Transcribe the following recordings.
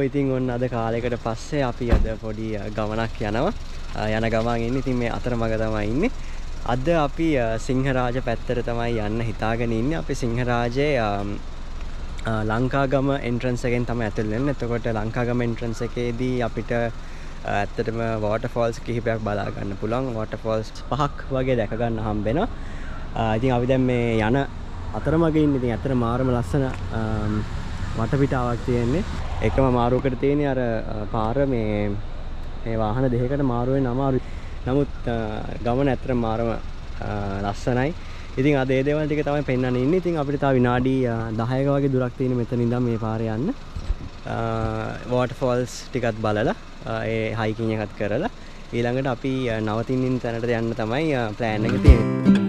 ඉතින් ඔන්න අද කාලයකට පස්සේ අපි අද පොඩි ගමනක් යනවා. යන ගමන් ඉන්නේ. ඉතින් මේ අතරමඟ තමයි ඉන්නේ. අද අපි සිංහරාජ පැත්තට තමයි යන්න හිතාගෙන ඉන්නේ. අපි සිංහරාජයේ ලංකාගම එන්ට්‍රන්ස් එකෙන් තමයි ඇතුල් වෙන්නේ. එතකොට ලංකාගම එන්ට්‍රන්ස් එකේදී අපිට ඇත්තටම වෝටර්ෆෝල්ස් කිහිපයක් බලා ගන්න පුළුවන්. වෝටර්ෆෝල්ස් 5ක් වගේ දැක ගන්න හම්බ වෙනවා. ඉතින් අපි දැන් මේ යන අතරමඟ ඉන්නේ. ඉතින් ඇත්තට මාරම ලස්සන වටපිටාවක් තියෙන්නේ. එකම මාරුවකට තියෙන්නේ අර පාර මේ වාහන දෙකකට මාරු වෙන අමාරුයි. නමුත් ගමන ඇත්තට මාරම ලස්සනයි. ඉතින් අද ඒ දේවල් ටික තමයි පෙන්වන්න ඉන්නේ. ඉතින් අපිට තව විනාඩි 10ක වගේ දුරක් තියෙන මෙතන ඉඳන් මේ පාරේ යන්න. වෝටර්ෆෝල්ස් ටිකත් බලලා ඒ හයිකින් එකත් කරලා ඊළඟට අපි නවතින්න ඉන්න තැනට යන්න තමයි ප්ලෑන් එක තියෙන්නේ.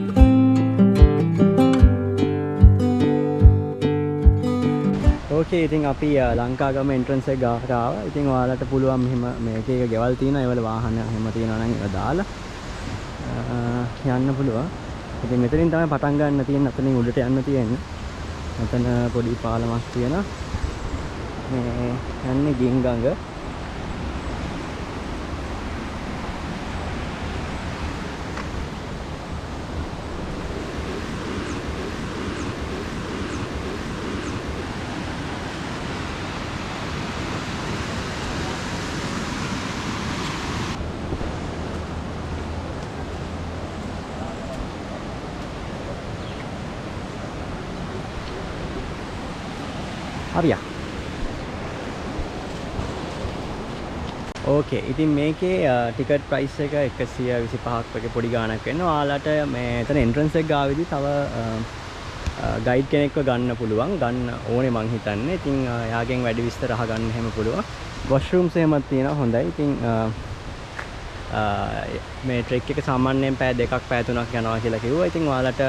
ඕකේ ඉතින් අපි ලංකාගම එන්ට්‍රන්ස් එක ගාවට ආවා. ඉතින් ඔයාලට පුළුවන් මෙහෙම මේක එක ගෙවල් තියෙනවා. ඒවල වාහන එහෙම තියෙනවා නම් ඒවා දාලා යන්න පුළුවන්. ඉතින් මෙතනින් තමයි පටන් ගන්න තියෙන්නේ. අතනින් උඩට යන්න තියෙන්නේ. මෙතන පොඩි පාලමක් තියෙනවා. මේ යන්නේ ගින්ගඟ. හරියා. ඕකේ. ඉතින් මේකේ ටිකට් ප්‍රයිස් එක 125ක් වගේ පොඩි ගාණක් වෙනවා. ඔයාලට මේ එතන එන්ට්‍රන්ස් එක ගාවේදී තව ගයිඩ් කෙනෙක්ව ගන්න පුළුවන්. ගන්න ඕනේ මං හිතන්නේ. ඉතින් එයාගෙන් වැඩි විස්තර අහගන්න හැම පුළුවන්. වොෂ්රූම්ස් එහෙමත් තියෙනවා. හොඳයි. ඉතින් මේ ට්‍රෙක් එක සාමාන්‍යයෙන් පැය 2ක් පැය 3ක් යනවා කියලා කිව්වා. ඉතින් ඔයාලට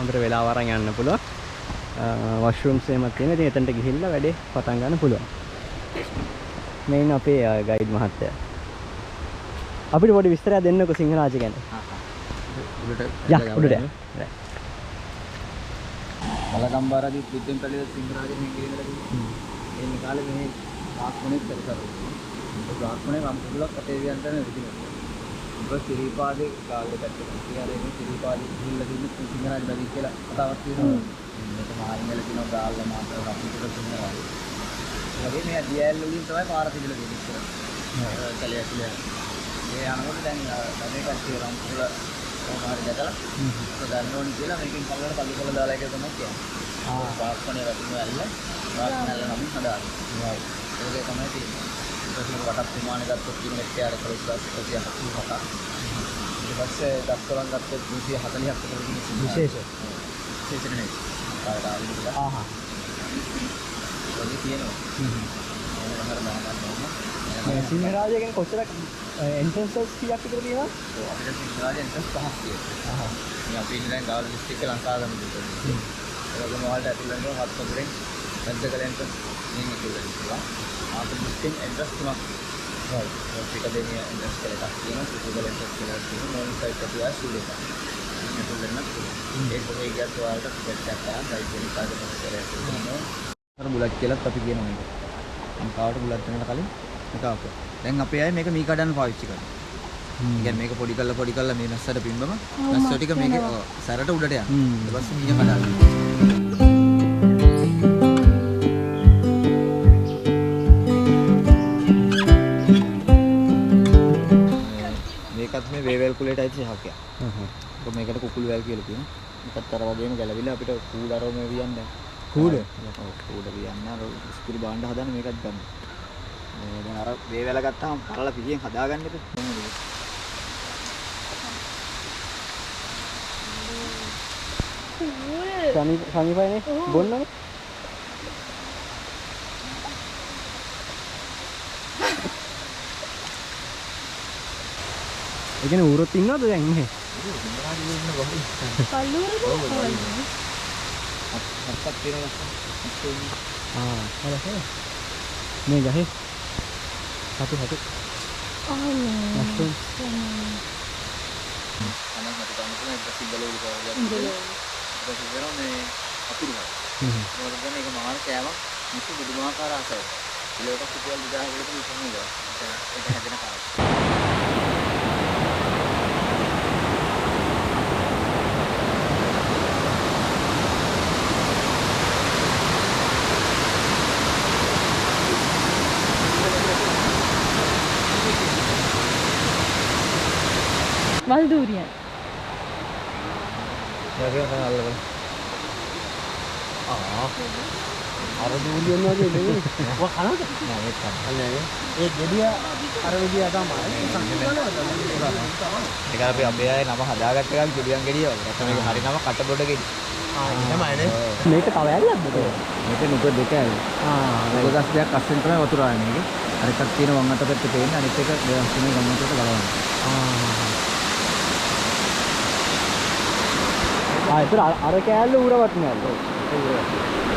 හොඳට වෙලාව අරන් යන්න පුළුවන්. වොෂ්රූම්ස් එහෙමත් තියෙනවා. ඉතින් එතනට ගිහිල්ලා වැඩේ පටන් ගන්න පුළුවන්. මේ ඉන්න අපේ ගයිඩ් මහත්තයා. අපිට පොඩි විස්තරයක් දෙන්නකෝ සිංහරාජ ගැන. උඩට. මලගම්බාරදී බුද්ධෙන් පැලේ සිංහරාජ මේ ගිරිනලා තියෙනවා. එන්නේ කාලේ මේ ආක්මනේ කරකරුවා. ඒ ආක්මනේ වම් කුලක් අතේ වියන්තන විදිනවා. ඒක සිරිපාදේ කාලේ පැත්තට. ඊයරේ මේ සිරිපාදේ ගිහිල්ලා තියෙන සිංහරාජ බැරි කියලා කතාවක් තියෙනවා. මේක මායිමල තියෙනවා ගාල්ල මාතර රපුටට සිංහරාජ. ඒ මේ DL වලින් තමයි පාර පිළිලා දෙන්නේ. කලිය ඇතුලේ. මේ අනකොට දැන් මේක රම් කුල කොහොමද දැකලා ගන්න ඕනි කියලා මේකෙන් කල්ලට පල්ලිකොල දාලා එක තමයි කියන්නේ. වාස්පනේ වටිනු ඇල්ල වාස්පනල නම් හදාගන්න. ඒක තමයි තියෙන්නේ. ඊට වටක් ප්‍රමාණය ගත්තොත් කියන එකේ අර ප්‍රතිශතය 77. ඊට පස්සේ දක්වලන් ගත්තොත් 240ක් විතර තියෙන විශේෂ. විශේෂ නෙමෙයි. කාට ආවිද කියලා. ආහා. ඒක තියෙනවා. මේ සිංහරාජ ගැන කොච්චරක් එන්ට්‍රන්ස් කීයක් විතර තියෙනවද? ඔව් අපිට සිංහරාජ එන්ට්‍රන්ස් 5ක් තියෙනවා. ආහා. මේ අපි ඉන්නේ දැන් ගාල්ල ඩිස්ට්‍රික්කේ ලංකාගම දෙන්නේ. ඒකම වලට ඇතුල් වෙනවා 7 වතුරෙන් වැද්දකල එන්ට්‍රන්ස් මේ ඇතුල් වෙනවා. ආපු ඩිස්ට්‍රික්කේ එන්ට්‍රන්ස් 3ක්. හරි. ඒක දෙන්නේ එන්ට්‍රන්ස් කියලා එකක් තියෙනවා. සිංහල එන්ට්‍රන්ස් කියලා තියෙනවා. මොනිටර් සයිට් එක තියා සූල් එකක්. ඇතුල් වෙන්න පුළුවන්. ඒක කොහේ ගියත් ඔයාලට ටිකට් එකක් ගන්න ගයිඩ් කෙනෙක් ආද පස්සේ කරලා අර බුලත් කියලාත් අපි කියනවා මේක. ලංකාවට බුලත් වෙනට කලින් මේක අපේ. දැන් අපේ අය මේක මී කඩන්න පාවිච්චි කරනවා. කියන්නේ මේක පොඩි කරලා මේ මැස්සට පිම්බම මැස්සෝ ටික මේකේ සැරට උඩට යනවා. ඊට පස්සේ මීය කඩන්න. මේකත් මේ වේවැල් කුලේට ඇවිත් ශාකයක්. ඒක මේකට කුකුළු වැල් කියලා කියනවා. මේකත් අර වගේම ගැලවිලා අපිට කූඩරෝ මේ වියන්නේ. කූඩ? ඔව් කූඩ වියන්න අර ඉස්කුරු බාණ්ඩ හදන්න මේකත් ගන්න. දැන් අර වේවැල ගත්තාම පරල පිහියෙන් හදාගන්න එපා. සමීපයිනේ බොන්නනේ. ඒ කියන්නේ ඌරොත් ඉන්නවද දැන් මෙහෙ? කල්ලුවරද? හත්පත් තියෙනවා. හරි. මේ ගහේ. හතු. අනේ. මස්ටෝන්. අනේ මට ගන්න පුළුවන් ඒක සිංගලෝලි කරලා. ඒක වෙනවා මේ අපිරිමයි. මොකද දැන් ඒක මාන කෑමක් මිසු බුදුමාකාර ආසයි. කිලෝකට රුපියල් 2000 කට විකුණනවා. ඒක හැදෙන කාලේ. වල් දූරියන්. වගේ කරලා අර දූරියන් වගේ නෙවෙයි. ඔය කනද? නෑ ඒක තමයි. ඒ ගෙඩිය අර විදිය තමයි. ඒක අපි අපේ අය නම හදාගත්ත එකක් ගෙඩියන් ගෙඩිය වගේ. නැත්නම් මේක හරි නම කටබොඩ ගෙඩි. එහෙමයිනේ. මේක තව ඇල්ලක්ද? මේක නුක දෙක ඇයි. නුක ගස් දෙකක් අස්සෙන් තමයි වතුර ආන්නේ මේකේ. අර එකක් තියෙන වම් අත පැත්තේ තියෙන අනිත් එක දෙයක් තුනේ ගම් අතට ගලවන්නේ. ඒතර අර කෑල්ල උරවත් නෑද?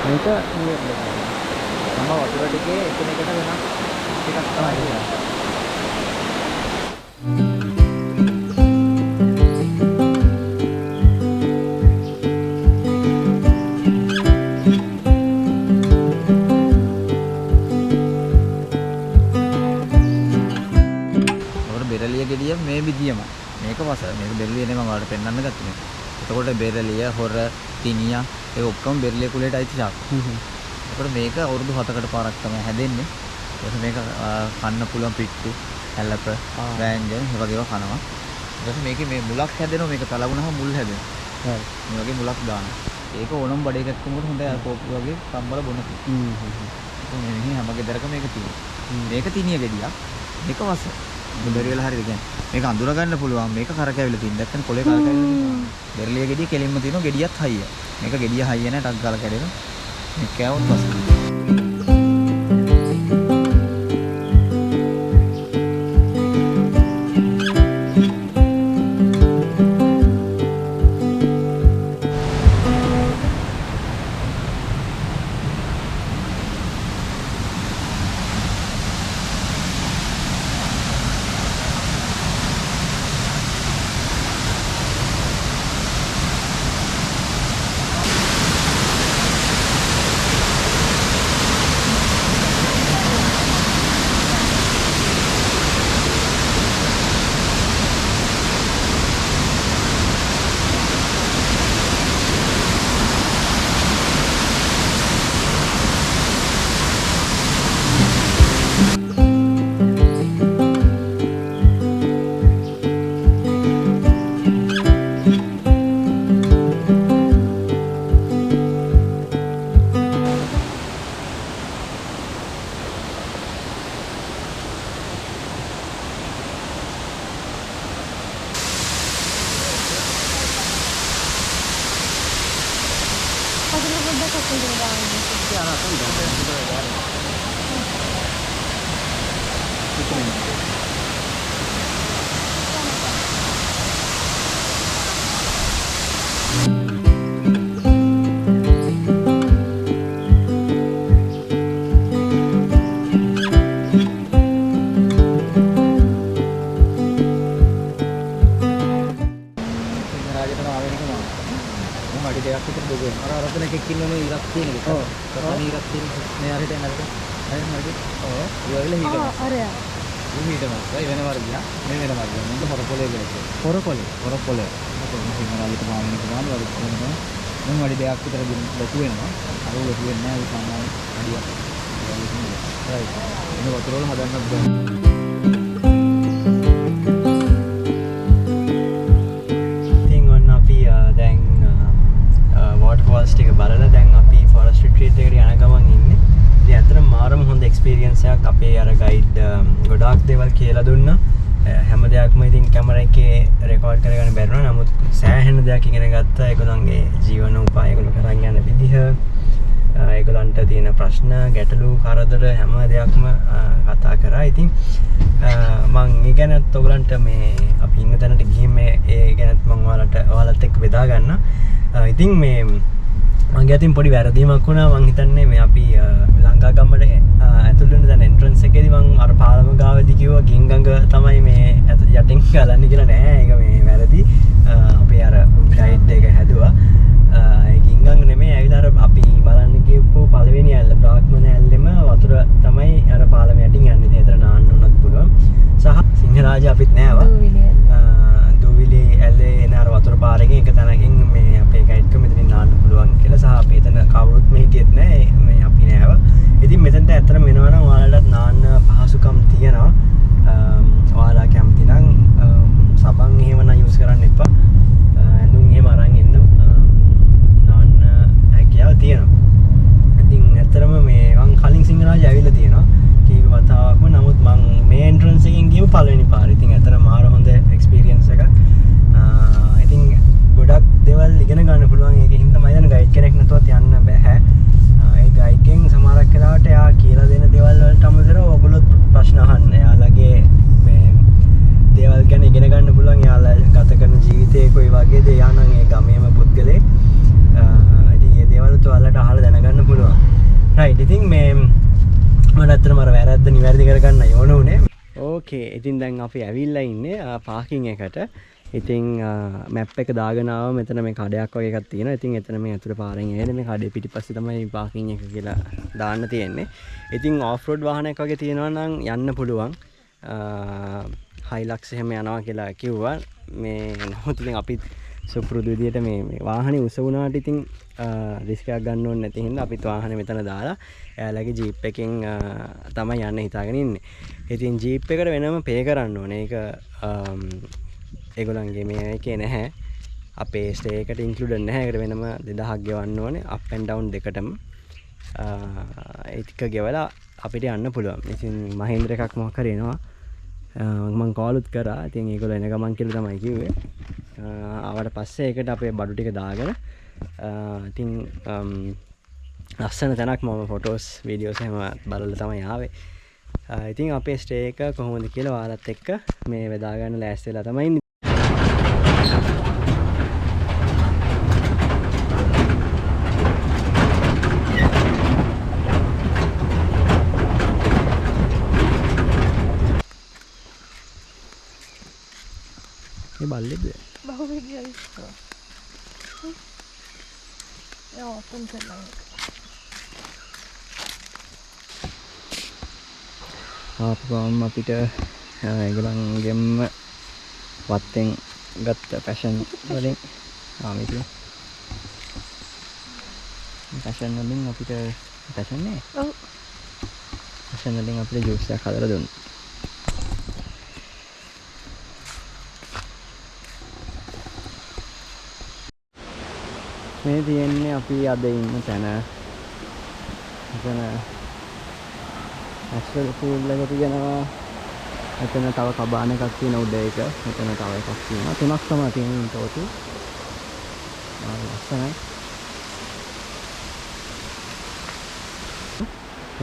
මේක තම වතුර ටිකේ එකිනෙකට වෙනස් ටිකක් තමයි තියෙන්නේ. බෙරළිය ගෙඩිය මේ විදියම මේක වස මේක බෙරළිය නෙමෙයි මම ඔයාලට පෙන්වන්න ගත්තේ. එතකොට බෙරළිය හොර තිනියා ඒ ඔක්කොම බෙරළිය කුලයට අයිති ශාක. එතකොට මේක අවුරුදු 7කට පාරක් තමයි හැදෙන්නේ. ඊට මේක කන්න පුළුවන් පිට්ටු, ඇලප, වෑංජන ඒ වගේ ඒවා කනවා. ඊට මේකේ මේ මුලක් හැදෙනවා මේක තලවුනහම මුල් හැදෙනවා. හරි. මේ වගේ මුලක් දානවා. ඒක ඕනම බඩ එකක් කොමුට හොඳයි අර කෝපි වගේ සම්බල බොන්න. මේ හැම ගෙදරකම මේක තියෙනවා. මේක තිනිය ගෙඩියක්. මේක වස. බෙරි වල හරියද කියන්නේ. මේක අඳුර ගන්න පුළුවන්. මේක කරකැවිලා තියෙන. දැක්කම කොලේ කරකැවිලා තියෙනවා. බෙරළිය ගෙඩිය කෙලින්ම තියෙනවා. ගෙඩියත් හයිය. මේක ගෙඩිය හයිය නැහැ. ටක් ගාලා කැඩෙනවා. මේක කෑවොත් වස. හොරකොලේ සිංහරාජයට පාවිච්චි කරනවා වල කොහොමද මම වැඩි දෙයක් විතර ලොකු වෙනවා අර ලොකු වෙන්නේ නැහැ ඒ සාමාන්‍ය අඩියක් රයිට් මේ වතුර වල හදන්නත් බෑ ඉතින් ඔන්න අපි දැන් වෝටර්ෆෝල්ස් ටික බලලා දැන් අපි ෆොරස්ට් රිට්‍රීට් එකට යන ගමන් ඉන්නේ ඉතින් අතන මාරම හොඳ එක්ස්පීරියන්ස් එකක් අපේ අර ගයිඩ් ගොඩාක් දේවල් කියලා දුන්නා හැම දෙයක්ම ඉතින් කැමරා එකේ රෙකෝඩ් කරගන්න බැරි වුණා. නමුත් සෑහෙන දෙයක් ඉගෙන ගත්තා. ඒගොල්ලන්ගේ ජීවන උපාය ඒගොල්ලෝ කරන් යන විදිහ, ඒගොල්ලන්ට තියෙන ප්‍රශ්න, ගැටලු, කරදර හැම දෙයක්ම කතා කරා. ඉතින් මම ඒ ගැනත් ඔයගොල්ලන්ට මේ අපි ඉන්න තැනට ගිහින් මේ ඒ ගැනත් මම ඔයාලට එක්ක බෙදා ගන්න. ඉතින් මේ මගේ අතින් පොඩි වැරදීමක් වුණා. මං හිතන්නේ මේ අපි ලංකාගම්මට ඇතුළු වෙන දැන් එන්ට්‍රන්ස් එකේදී මං අර පාලම ගාවේදී කිව්වා ගින්ගඟ තමයි මේ යටින් ගලන්නේ කියලා නෑ. ඒක මේ වැරදි. අපි අර ගයිඩ් එක හැදුවා. ඒ ගින්ගඟ නෙමෙයි ඇවිල්ලා අර අපි බලන්න ගියපු පළවෙනි ඇල්ල බ්‍රාහ්මණ ඇල්ලෙම වතුර තමයි මර වැරද්ද නිවැරදි කරගන්න ඕන උනේ. ඕකේ ඉතින් දැන් අපි ඇවිල්ලා ඉන්නේ පාකින් එකට. ඉතින් මැප් එක දාගෙන ආව මෙතන මේ කඩයක් වගේ එකක් තියෙනවා. ඉතින් එතන මේ අතුරු පාරෙන් එන්නේ මේ කඩේ පිටිපස්සේ තමයි පාකින් එක කියලා දාන්න තියෙන්නේ. ඉතින් ඕෆ් රෝඩ් වාහනයක් වගේ තියෙනවා නම් යන්න පුළුවන්. හයිලක්ස් එහෙම යනවා කියලා කිව්වා. මේ නමුත් ඉතින් අපි සුපුරුදු විදියට මේ වාහනේ උස වුණාට ඉතින් රිස්ක් එකක් ගන්න ඕනේ නැති හින්දා අපිත් වාහනේ මෙතන දාලා එයාලගේ ජීප් එකෙන් තමයි යන්න හිතාගෙන ඉන්නේ. ඉතින් ජීප් එකට වෙනම පේ කරන්න ඕනේ. ඒක ඒගොල්ලන්ගේ මේ එකේ නැහැ. අපේ ස්ටේ එකට ඉන්ක්ලූඩඩ් නැහැ. ඒකට වෙනම 2000ක් ගෙවන්න ඕනේ අප් ඇන්ඩ් ඩවුන් දෙකටම. ඒක ගෙවලා අපිට යන්න පුළුවන්. ඉතින් මහේන්ද්‍ර එකක් මොකක් හරි එනවා. මම කෝලුත් කරා. ඉතින් ඒගොල්ලෝ එන ගමන් කියලා තමයි කිව්වේ. ආවට පස්සේ ඒකට අපේ බඩු ටික දාගෙන ඉතින් ලස්සන තැනක් මම ෆොටෝස් වීඩියෝස් එහෙම බලලා තමයි ආවේ. ඉතින් අපේ ස්ටේ එක කොහොමද කියලා ඔයාලත් එක්ක මේ වෙදා ගන්න ලෑස්ති වෙලා තමයි ඉන්නේ. මේ බල්ලෙක්ද? බහුවේගී ඉස්සෝ. Ja, open කරලා. ආපුවම අපිට ඒගොල්ලන්ගෙම වත්තෙන් ගත්ත ෆැෂන් වලින් මේක ෆැෂන් වලින් අපිට ෆැෂන් නේ? ඔව්. ෆැෂන් වලින් අපිට ජූස් එකක් හදලා දුන්නා. මේ තියෙන්නේ අපි අද ඉන්න තැන. එතන ඇස්වල පූල් එක තියෙනවා. එතන තව කබාන එකක් තියෙන උඩ එක. මෙතන තව එකක් තියෙනවා. තුනක් තමයි තියෙන්නේ ටෝටල්. ලස්සනයි.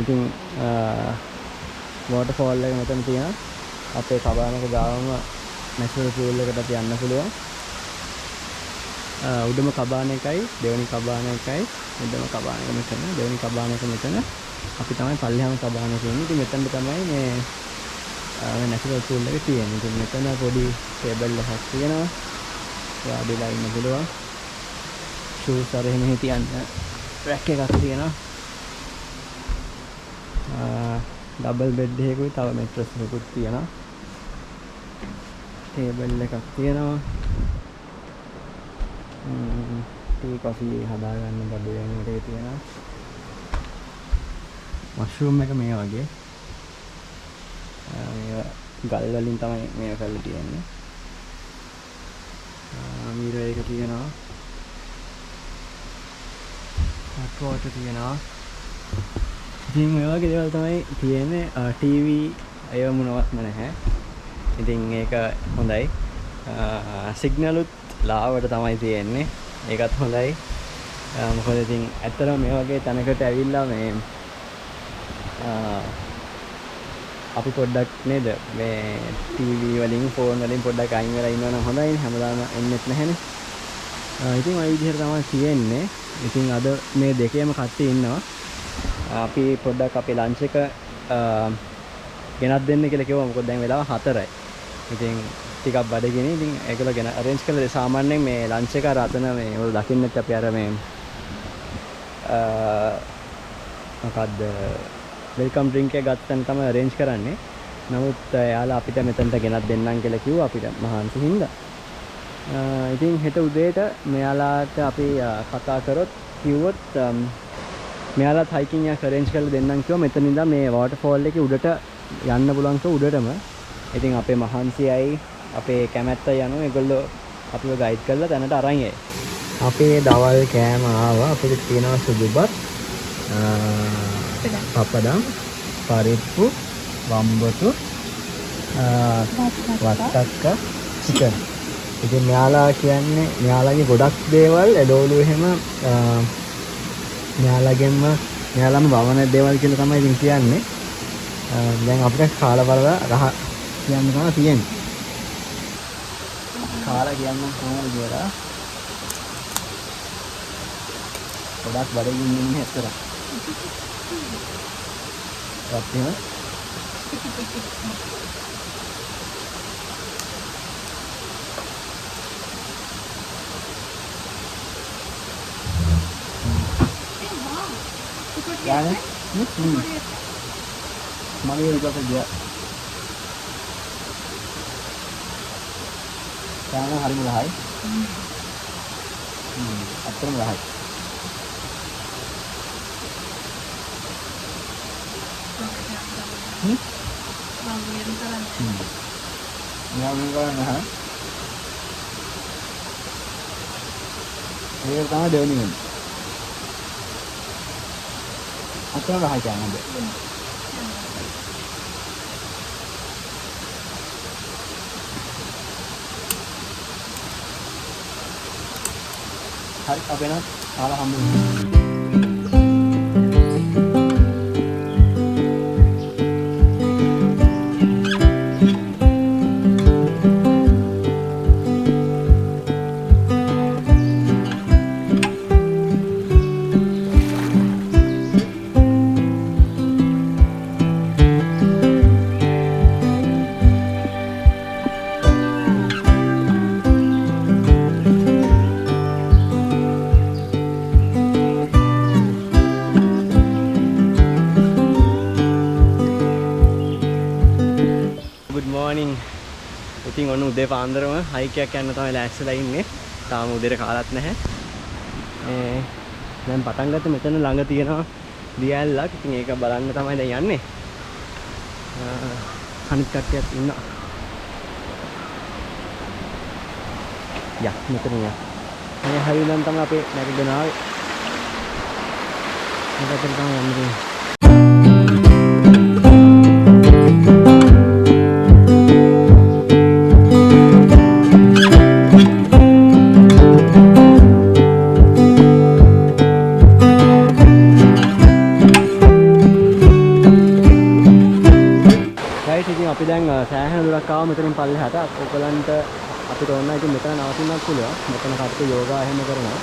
ඉතින් වෝටර්ෆෝල් එක මෙතන තියෙනවා. අපේ කබාන එක ගාවම නැචරල් පූල් එකට අපි යන්න පුළුවන්. උඩම කබාන එකයි දෙවෙනි කබාන එකයි උඩම කබාන එක මෙතන දෙවෙනි කබාන එක මෙතන අපි තමයි පල්ලෙහාම කබාන එක ඉන්නේ. ඉතින් මෙතන තමයි මේ නැචරල් පූල් එක තියෙන්නේ. ඉතින් මෙතන පොඩි ටේබල් එකක් තියෙනවා. වාඩිලා ඉන්න පුළුවන්. ෂූස් අර එහෙම හිටියන්න රැක් එකක් තියෙනවා. ඩබල් බෙඩ් එකකුයි තව මැට්‍රස් එකකුත් තියෙනවා. ටේබල් එකක් තියෙනවා. ටී කොෆි හදාගන්න බඩු වෙනකොට තියෙනවා. මෂ්රූම් එක මේ වගේ. මේවා ගල් වලින් තමයි මේක කරලා තියෙන්නේ. මීරර් එක තියෙනවා. හොට් වෝටර් තියෙනවා. ඉතින් මේ වගේ දේවල් තමයි තියෙන්නේ. ටීවී ඒව මොනවත්ම නැහැ. ඉතින් ඒක හොඳයි. සිග්නලුත් ලාවට තමයි තියෙන්නේ. ඒකත් හොඳයි. මොකද ඉතින් ඇත්තටම මේ වගේ තැනකට ඇවිල්ලා මේ අපි පොඩ්ඩක් නේද මේ ටීවී වලින් ෆෝන් වලින් පොඩ්ඩක් අයින් වෙලා ඉන්නවනම් හොඳයි. හැමදාම එන්නෙත් නැහැනේ. ඉතින් ওই විදිහට තමයි තියෙන්නේ. ඉතින් අද මේ දෙකේම කට්ටිය ඉන්නවා. අපි පොඩ්ඩක් අපේ ලන්ච් එක ගෙනත් දෙන්න කියලා කිව්වා. මොකද දැන් වෙලාව 4යි. ඉතින් ටිකක් බඩගිනි. ඉතින් ඒගොල්ලෝ ගෙන අරේන්ජ් කළා. සාමාන්‍යයෙන් මේ ලන්ච් එක රතන මේ ඔයාලා දකින්නත් අපි අර මේ මොකද්ද වෙල්කම් ඩ්‍රින්ක් එක ගත්තන් තමයි අරේන්ජ් කරන්නේ. නමුත් එයාලා අපිට මෙතනට ගෙනත් දෙන්නම් කියලා කිව්වා අපිට මහන්සි හින්දා. ඉතින් හෙට උදේට මෙයාලාට අපි කතා කරොත් කිව්වොත් මෙයාලාත් හයිකින් එකක් අරේන්ජ් කරලා දෙන්නම් කිව්වා. මෙතන ඉඳන් මේ වෝටර්ෆෝල් එකේ උඩට යන්න පුළුවන් කෝ උඩටම. ඉතින් අපේ මහන්සියයි අපේ කැමැත්තයි යනවා. ඒගොල්ලෝ අපිව ගයිඩ් කරලා තැනට අරන් යයි. අපේ දවල් කෑම ආවා. අපිට තියෙනවා සුදුබත්, පපඩම්, පරිප්පු, වම්බතු, වත්තක්ක, චිකන්. ඉතින් මෙයාලා කියන්නේ මෙයාලගේ ගොඩක් දේවල් එඩෝලු එහෙම මෙයාලම බවන දේවල් කියලා තමයි ඉතින් කියන්නේ. දැන් අපිට කාලා බලලා රහ කියන්න තමයි තියෙන්නේ. කාලා කියන්න කොහොමද කියලා. ගොඩක් බඩගින්න ඉන්නේ ඇත්තට. රත් එහෙම. යානේ. මගේ විතරක් ගියා. යාන හරිම ලහයි. අත්‍තරම ලහයි. යාම ගන්න හා. මේක තමයි දෙවෙනි වෙන්නේ. අත්‍තරම ලහයි කියන්නේ. hari apa nak? Alhamdulillah. Good morning. ඉතින් ඔන්න උදේ පාන්දරම හයික් එකක් යන්න තමයි ලෑස්තිලා ඉන්නේ. තාම උදේට කාලත් නැහැ. දැන් පටන් ගත්ත මෙතන ළඟ තියෙනවා දියැලක්. ඉතින් ඒක බලන්න තමයි දැන් යන්නේ. අනිත් කට්ටියත් ඉන්නවා. මෙතන යා. මේ හරියනම් තමයි අපේ නැගගෙන ආවේ. මේකට තමයි යන්නේ. අපි දැන් සෑහෙන දුරක් ආවා මෙතනින් පල්ලෙහාට. ඔයගලන්ට අපිට ඕන නම් ඉතින් මෙතන නවතින්නත් පුළුවන්. මෙතන කට්ටිය යෝගා එහෙම කරනවා.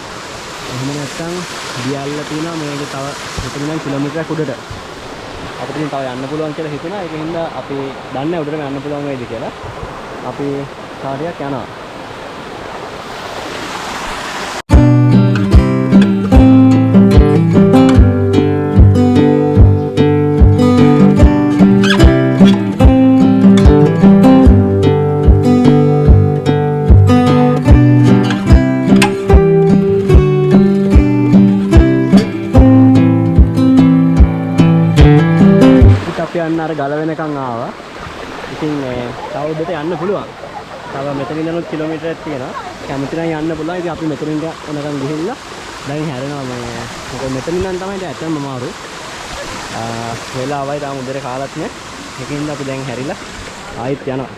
එහෙම නැත්නම් දියල්ල තියෙනවා මේක තව මෙතන ඉඳන් කිලෝමීටරයක් උඩට. අපිට ඉතින් තව යන්න පුළුවන් කියලා හිතුණා. ඒකින්ද අපි දන්නේ උඩටම යන්න පුළුවන් වේද කියලා. අපි කාර්යයක් යනවා. අර ගල වෙනකන් ආවා. ඉතින් තව උඩට යන්න පුළුවන්. තව මෙතන ඉඳන් කිලෝමීටරයක් තියෙනවා. කැමති නම් යන්න පුළුවන්. ඉතින් අපි මෙතනින් යනකම් ගිහිල්ලා දැන් හැරෙනවා මේ. මොකද මෙතන ඉඳන් තමයි දැන් ඇත්තම අමාරු. වෙලාවයි තාම උදේට කාලත් නෑ. ඒකින්ද අපි දැන් හැරිලා ආයෙත් යනවා.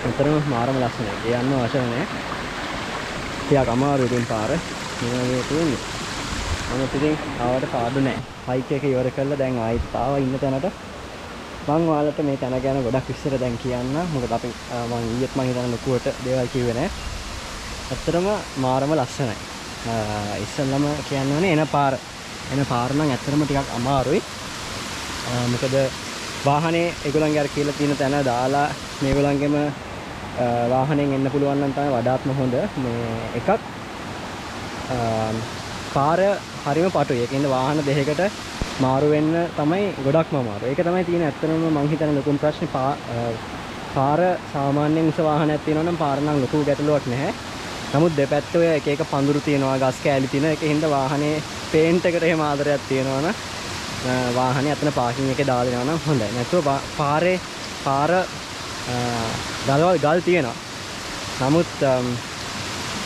මෙතනම මාරම ලස්සනයි. ඒ යන්න අවශ්‍ය නෑ. ටිකක් අමාරුයි ඉතින් පාර. මේ වගේ තියෙන්නේ. නමුත් ඉතින් ආවට පාඩු නෑ. හයික් එක ඉවර කරලා දැන් ආයෙත් ආවා ඉන්න තැනට. මම ඔයාලට මේ තැන ගැන ගොඩක් විස්තර දැන් කියන්න. මොකද අපි මම ඊයේත් මම හිතන ලොකුවට දේවල් කිව්වේ නෑ. ඇත්තටම මාරම ලස්සනයි. ඉස්සෙල්ලාම කියන්නේ එන පාර නම් ඇත්තටම ටිකක් අමාරුයි. මොකද වාහනේ ඒගොල්ලන්ගේ අර කියලා තියෙන තැන දාලා මේගොල්ලන්ගෙම වාහනෙන් එන්න පුළුවන් නම් තමයි වඩාත්ම හොඳ. මේ එකක් පාර හරිම පටුයි. ඒකින්ද වාහන දෙකකට මාරු වෙන්න තමයි ගොඩක්ම අමාරු. ඒක තමයි තියෙන ඇත්තටම මං හිතන ලොකුම ප්‍රශ්නේ. පාර සාමාන්‍යයෙන් උස වාහනයක් තියෙනවා නම් පාර නම් ලොකු ගැටලුවක් නැහැ. නමුත් දෙපැත්තේ ඔය එක එක පඳුරු තියෙනවා, ගස් කෑලි තියෙනවා. ඒකින්ද වාහනේ පේන්ට් එකට එහෙම ආදරයක් තියෙනවා නම් වාහනේ අතන පාකින් එකේ දාලා දෙනවා නම් හොඳයි. නැත්නම් පාර ගල් තියෙනවා. නමුත්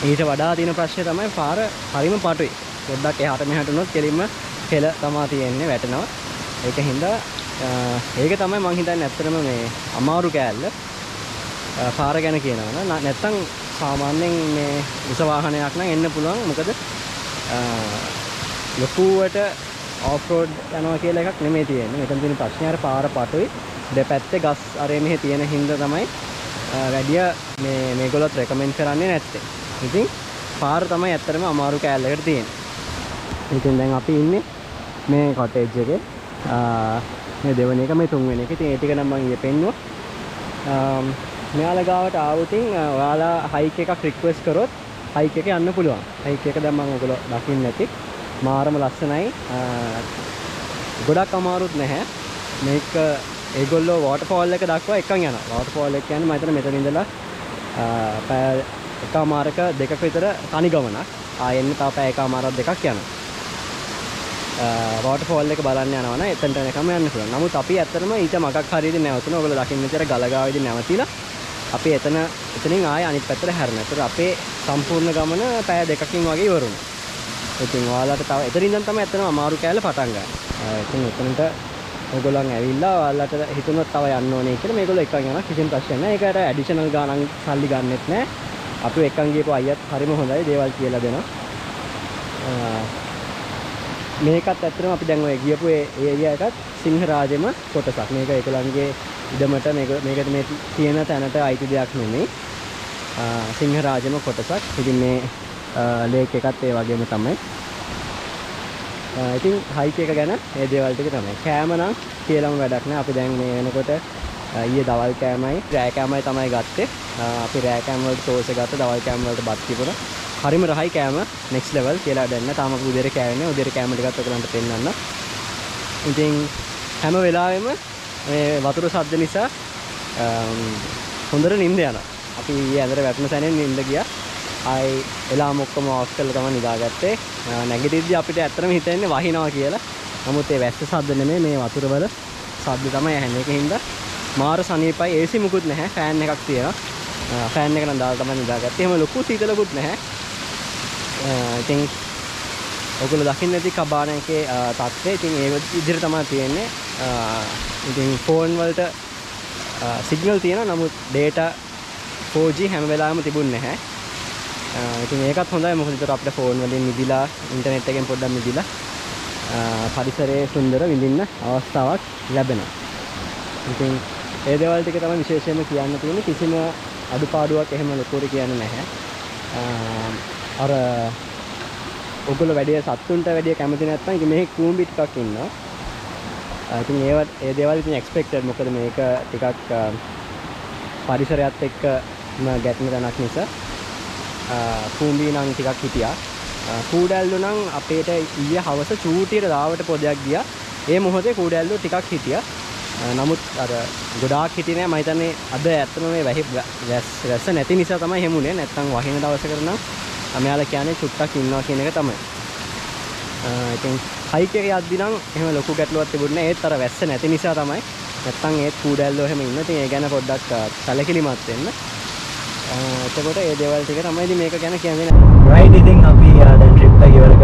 ඊට වඩා තියෙන ප්‍රශ්නේ තමයි පාර හරිම පටුයි. පොඩ්ඩක් එහාට මෙහාට වුණොත් කෙලින්ම හෙල තමයි තියෙන්නේ, වැටෙනවා. ඒක හින්දා ඒක තමයි මං හිතන්නේ ඇත්තටම මේ අමාරු කෑල්ල. පාර ගැන කියනවා නම් නැත්තම් සාමාන්‍යයෙන් මේ උස වාහනයක් නම් එන්න පුළුවන්. මොකද ලොකුවට ඔෆ් රෝඩ් යනවා කියලා එකක් නෙමෙයි තියෙන්නේ. මෙතන තියෙන ප්‍රශ්නේ අර පාර පටුයි. දෙපැත්තේ ගස් අරේ මෙහෙ තියෙන හින්දා තමයි වැඩිය මේගොල්ලොත් රෙකමෙන්ඩ් කරන්නේ නැත්තේ. ඉතින් පාර තමයි ඇත්තටම අමාරු කෑල්ලකට තියෙන්නේ. ඉතින් දැන් අපි ඉන්නේ මේ කොටේජ් එකේ. මේ දෙවෙනි එක මේ තුන්වෙනි එක. ඉතින් ඒ ටික නම් මම ඊයේ පෙන්නුවා. මෙයාලා ගාවට ආවොතින් ඔයාලා හයික් එකක් රික්වෙස්ට් කරොත් හයික් එක යන්න පුළුවන්. හයික් එක දැන් මම ඔයගොල්ලෝ දකින්න ඇති. මාරම ලස්සනයි. ගොඩක් අමාරුත් නැහැ. මේක ඒගොල්ලෝ වෝටර්ෆෝල් එක දක්වා එකන් යනවා. වෝටර්ෆෝල් එක කියන්නේ මම හිතන්නේ මෙතන ඉඳලා පැය එකමාරක දෙකක විතර තනි ගමනක්. ආයෙන්න තව පැය එකමාරක් දෙකක් යනවා. වෝටර්ෆෝල් එක බලන්න යනවා නම් එතනට එනකම යන්න පුළුවන්. නමුත් අපි ඇත්තටම ඊට මගක් හරියදී නැවතුණා. ඔයගොල්ලෝ දකින්න විතර ගලගාවේදී නැවතිලා අපි එතනින් ආයෙ අනිත් පැත්තට හැරෙනවා. ඒතර අපේ සම්පූර්ණ ගමන පැය දෙකකින් වගේ ඉවර වුණා. ඉතින් ඔයාලට තව එතනින් ඉඳන් තමයි ඇත්තටම අමාරු කෑල්ල පටන් ගන්න. ඉතින් එතනට ඔයගොල්ලන් ඇවිල්ලා ඔයාලට හිතුනොත් තව යන්න ඕනේ කියලා මේගොල්ලෝ එකන් යනවා. කිසිම ප්‍රශ්නයක් නැහැ. ඒකට ඇඩිෂනල් ගාණක් සල්ලි ගන්නෙත් නැහැ. අපි එකන් ගියපු අයියත් හරිම හොඳයි. දේවල් කියලා දෙනවා. මේකත් ඇත්තටම අපි දැන් ඔය ගියපු ඒ ඒරියා එකත් සිංහරාජෙම කොටසක්. මේක ඒගොල්ලන්ගේ ඉඩමට මේකට මේ තියෙන තැනට අයිති දෙයක් නෙමෙයි. සිංහරාජෙම කොටසක්. ඉතින් මේ ලේක් එකත් ඒ වගේම තමයි. ඉතින් හයික් එක ගැන මේ දේවල් ටික තමයි. කෑම නම් කියලාම වැඩක් නෑ. අපි දැන් මේ වෙනකොට ඊයේ දවල් කෑමයි රෑ කෑමයි තමයි ගත්තේ. අපි රෑ කෑම වලට සෝස් එක ගත්තා. දවල් කෑම වලට බත් තිබුණා. හරිම රහයි කෑම next level කියලා දැන්න. තාම අපි උදේට කෑවේ. උදේට කෑම ටිකත් ඔයගලන්ට පෙන්නන්න. ඉතින් හැම වෙලාවෙම මේ වතුර ශබ්ද නිසා හොඳට නිින්ද යනවා. අපි ඊයේ ඇඳට වැටුණ සැනෙන් නිින්ද ගියා. ආයි එලාම ඔක්කොම ඔෆ් කරලා තමයි නිදාගත්තේ. නැගිටිද්දි අපිට ඇත්තටම හිතෙන්නේ වහිනවා කියලා. නමුත් ඒ වැස්ස ශබ්ද නෙමෙයි මේ වතුර වල ශබ්ද තමයි ඇහෙන්නේ. ඒකින්ද මාර සනීපයි. AC මුකුත් නැහැ. ෆෑන් එකක් තියෙනවා. ෆෑන් එක නම් දාලා තමයි නිදාගත්තේ. එහෙම ලොකු සීතලකුත් නැහැ. ඉතින් ඔයගොල්ලෝ දකින්න ඇති කබාන එකේ තත්ත්වය. ඉතින් ඒ විදිහට තමයි තියෙන්නේ. ඉතින් ෆෝන් වලට සිග්නල් තියෙනවා. නමුත් data 4G හැම වෙලාවෙම තිබුණේ නැහැ. ඉතින් ඒකත් හොඳයි. මොකද ඒතර අපිට ෆෝන් වලින් මිදිලා ඉන්ටර්නෙට් එකෙන් පොඩ්ඩක් මිදිලා පරිසරයේ සුන්දර විඳින්න අවස්ථාවක් ලැබෙනවා. ඉතින් ඒ දේවල් ටික තමයි විශේෂයෙන්ම කියන්න තියෙන්නේ. කිසිම අඩුපාඩුවක් එහෙම ලොකුට කියන්නේ නැහැ. අර ඔයගොල්ලෝ වැඩි සත්තුන්ට වැඩි කැමති නැත්නම් ඉතින් මේක කූඹි ටිකක් ඉන්නවා. ඉතින් ඒ දේවල් ඉතින් එක්ස්පෙක්ටඩ්. මොකද මේක ටිකක් පරිසරයත් එක්කම ගැටෙන තැනක් නිසා කූඹි නම් ටිකක් හිටියා. කූඩැල්ලෝ නම් අපේට ඊයේ හවස චූටියට දාවට පොදයක් ගියා. ඒ මොහොතේ කූඩැල්ලෝ ටිකක් හිටියා. නමුත් අර ගොඩාක් හිටියේ නෑ. මම හිතන්නේ අද ඇත්තම මේ වැස්ස නැති නිසා තමයි හැමුනේ. නැත්තම් වහින දවසකට නම් මෙයාලා කියන්නේ චුට්ටක් ඉන්නවා කියන එක තමයි. ඉතින් හයික් එක යද්දි නම් එහෙම ලොකු ගැටලුවක් තිබුණේ නෑ. ඒත් අර වැස්ස නැති නිසා තමයි. නැත්තම් ඒත් කූඩැල්ලෝ එහෙම ඉන්න. ඉතින් ඒ ගැන පොඩ්ඩක් සැලකිලිමත් වෙන්න. එතකොට ඒ දේවල් ටික තමයි ඉතින් මේක ගැන කියන්නේ. රයිට් ඉතින් අපි දැන් ට්‍රිප් එක ඉවර